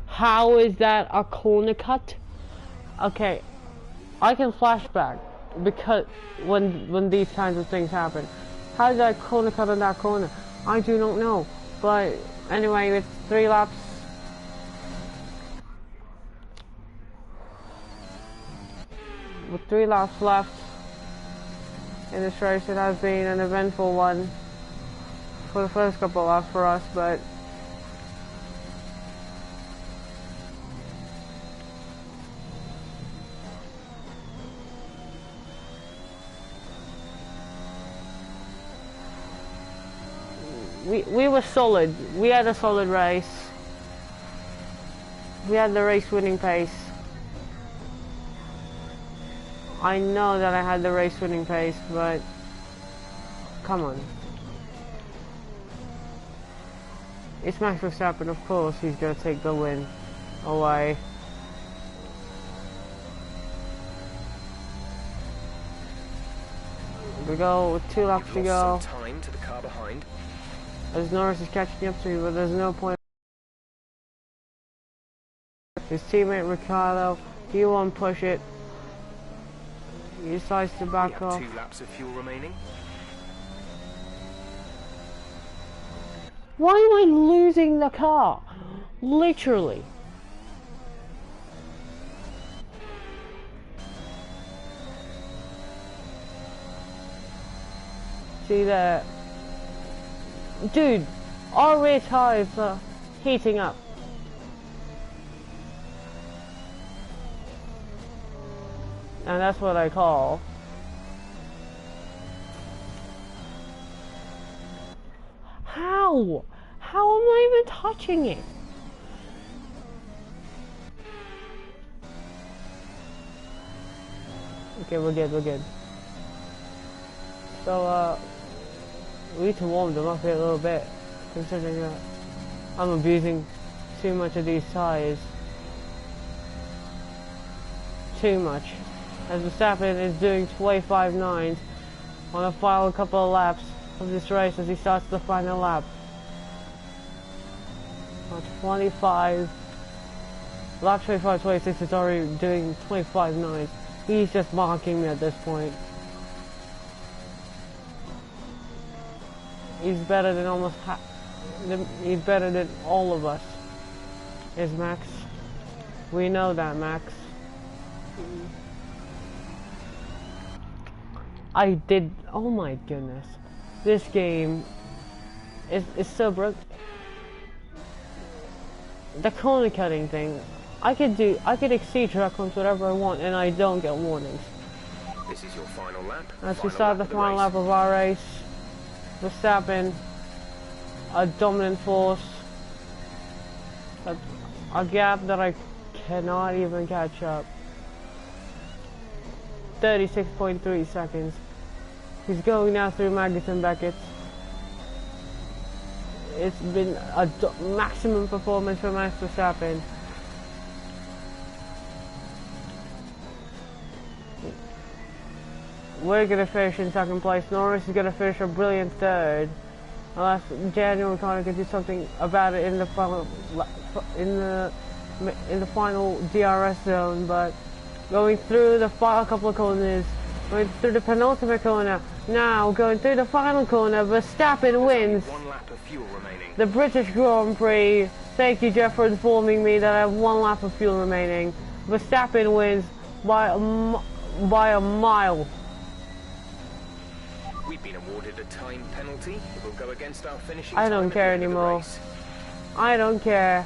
How is that a corner cut? Okay, I can flashback because when these kinds of things happen. How did I corner cut on that corner? I do not know. But anyway, with 3 laps. With 3 laps left in this race, it has been an eventful one. for the first couple laps for us, but we were solid. We had a solid race. We had the race winning pace. I know that I had the race winning pace, but come on. It's Max Verstappen, of course he's gonna take the win away. We go with 2 laps to go. Some time to the car behind. As Norris is catching up to me, but there's no point. His teammate Ricciardo, he won't push it. He decides to back off. 2 laps of fuel remaining. Why am I losing the car? Literally. See there. Dude, our rear tires are heating up. And that's what I call how? How am I even touching it? Okay, we're good. So, we need to warm them up here a little bit, considering that I'm abusing too much of these tires. Too much. As Verstappen is doing 25.9s on the final couple of laps of this race as he starts the final lap. On 25, lap 25-26 is already doing 25.9s. He's just mocking me at this point. He's better than almost he's better than all of us. Is Max. We know that, Max. Oh my goodness. This game is so broke. The corner cutting thing. I could exceed track limits whatever I want and I don't get warnings. This is your final lap. As we start the final lap of our race, Verstappen, a dominant force, a gap that I cannot even catch up. 36.3 seconds. He's going now through Magnussen Beckett. It's been a maximum performance for Max Verstappen. We're gonna finish in second place. Norris is gonna finish a brilliant third, unless Daniel Ricciardo can do something about it in the final final DRS zone. But going through the final couple of corners, going through the penultimate corner, now going through the final corner, Verstappen wins 1 lap of fuel remaining. the British Grand Prix. Thank you, Jeff, for informing me that I have 1 lap of fuel remaining. Verstappen wins by a mile. We've been awarded a time penalty. It will go against our finishing I time don't at the care end of the anymore. race. I don't care.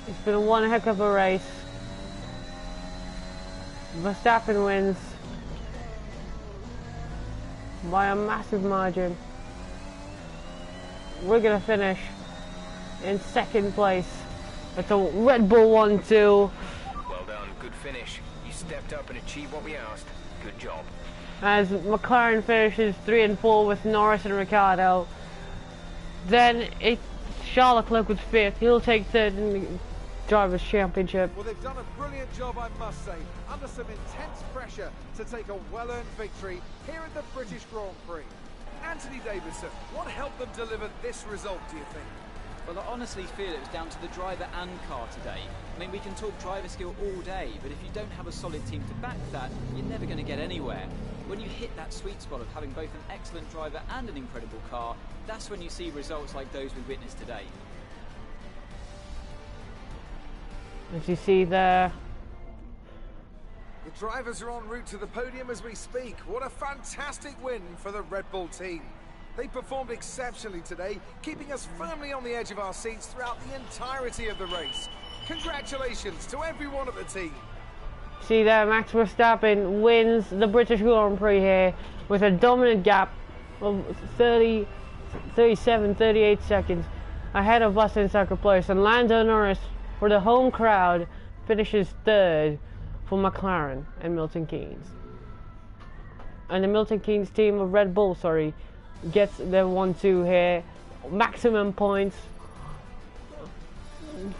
It's been one heck of a race. Verstappen wins by a massive margin. We're gonna finish in second place. It's a Red Bull 1-2. Well done, good finish. You stepped up and achieved what we asked. Good job. As McLaren finishes 3 and 4 with Norris and Ricciardo. Then Charles Leclerc was 5th. He'll take 3rd in the Drivers' Championship. Well, they've done a brilliant job, I must say, under some intense pressure to take a well-earned victory here at the British Grand Prix. Anthony Davidson, what helped them deliver this result, do you think? Well, I honestly feel it was down to the driver and car today. I mean, we can talk driver skill all day, but if you don't have a solid team to back that, you're never going to get anywhere. When you hit that sweet spot of having both an excellent driver and an incredible car, that's when you see results like those we witnessed today. As you see there, The drivers are en route to the podium as we speak. What a fantastic win for the Red Bull team. They performed exceptionally today, keeping us firmly on the edge of our seats throughout the entirety of the race. Congratulations to everyone at the team. See there, Max Verstappen wins the British Grand Prix here with a dominant gap of 38 seconds ahead of us in second place. And Lando Norris, for the home crowd, finishes third for McLaren and Milton Keynes. And the Milton Keynes team of Red Bull, gets their 1-2 here. Maximum points,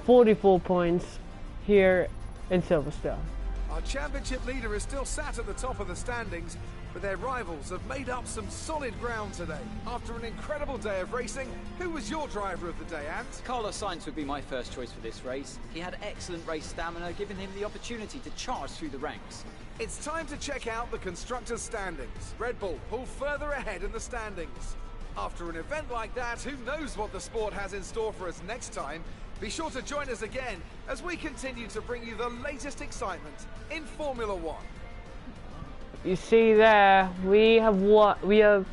44 points here in Silverstone. Our championship leader is still sat at the top of the standings, but their rivals have made up some solid ground today. After an incredible day of racing, who was your driver of the day, Ant? Carlos Sainz would be my first choice for this race. He had excellent race stamina, giving him the opportunity to charge through the ranks. It's time to check out the constructors' standings. Red Bull pull further ahead in the standings. After an event like that, who knows what the sport has in store for us next time? Be sure to join us again as we continue to bring you the latest excitement in Formula One. You see there, we have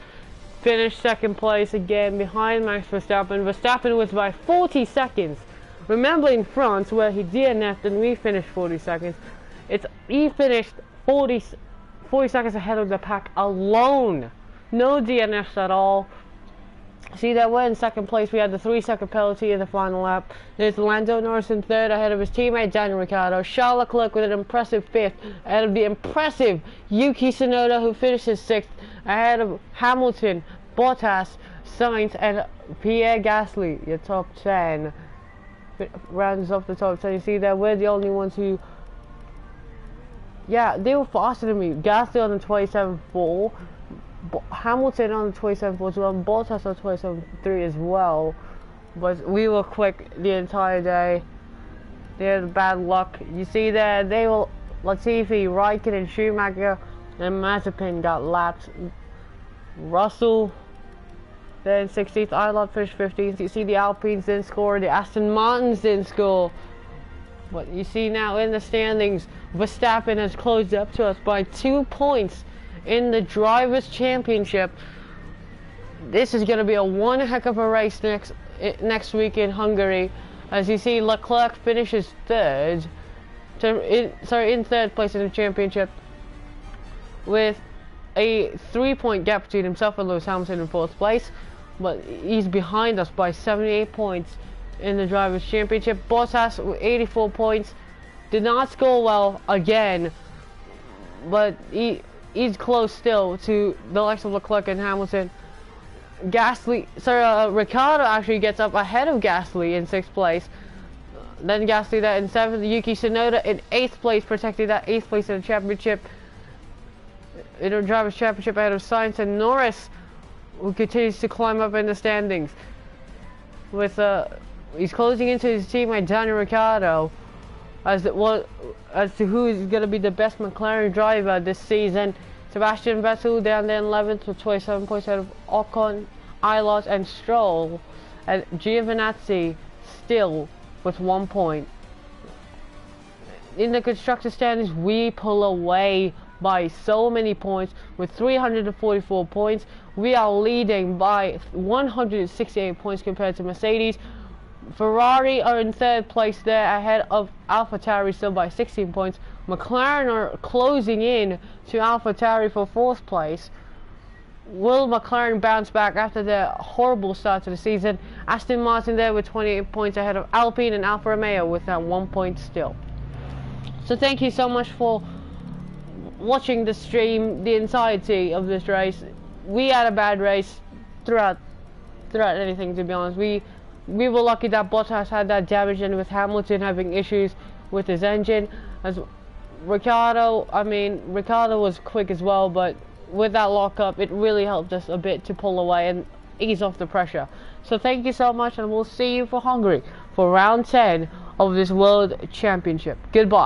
finished second place again behind Max Verstappen. Verstappen was by 40 seconds. Remember in France where he DNF'd and we finished 40 seconds. He finished 40 seconds ahead of the pack alone. No DNFs at all. See that we're in second place. We had the 3-second penalty in the final lap. There's Lando Norris in third ahead of his teammate Daniel Ricciardo. Charles Leclerc with an impressive fifth ahead of the impressive Yuki Tsunoda, who finishes sixth ahead of Hamilton, Bottas, Sainz and Pierre Gasly. Your top 10 rounds off the top 10. You see that we're the only ones who, they were faster than me. Gasly on the 27.4. Hamilton on the 27.2 and Bottas on 27.3 as well, but we were quick the entire day. They had bad luck. You see there, Latifi, Raikkonen, Schumacher and Mazepin got lapped. Russell then 16th, Ilott finished 15th. You see the Alpines didn't score, the Aston Martins didn't score. But you see now in the standings, Verstappen has closed up to us by 2 points in the Drivers' Championship. This is going to be one heck of a race next week in Hungary. As you see, Leclerc finishes in third place in the championship with a 3-point gap between himself and Lewis Hamilton in fourth place. But he's behind us by 78 points in the Drivers' Championship. Bottas with 84 points did not score well again, but he's close still to the likes of Leclerc and Hamilton. Ricciardo actually gets up ahead of Gasly in 6th place. Then Gasly there in 7th. Yuki Tsunoda in 8th place, protecting that 8th place in the championship. In the Drivers' Championship ahead of Sainz and Norris, who continues to climb up in the standings. He's closing into his teammate Daniel Ricciardo as to who is going to be the best McLaren driver this season. Sebastian Vettel down there in 11th with 27 points out of Ocon, Ilott and Stroll, and Giovinazzi still with 1 point. In the constructor standings, we pull away by so many points with 344 points. We are leading by 168 points compared to Mercedes. Ferrari are in third place there ahead of AlphaTauri still by 16 points. McLaren are closing in to AlphaTauri for fourth place. Will McLaren bounce back after their horrible start to the season? Aston Martin there with 28 points ahead of Alpine and Alfa Romeo with that 1 point still. So thank you so much for watching the stream, the entirety of this race. We had a bad race throughout anything, to be honest. We were lucky that Bottas had that damage, and with Hamilton having issues with his engine. As Ricciardo was quick as well, but with that lockup, it really helped us a bit to pull away and ease off the pressure. So thank you so much, and we'll see you for Hungary for round 10 of this World Championship. Goodbye.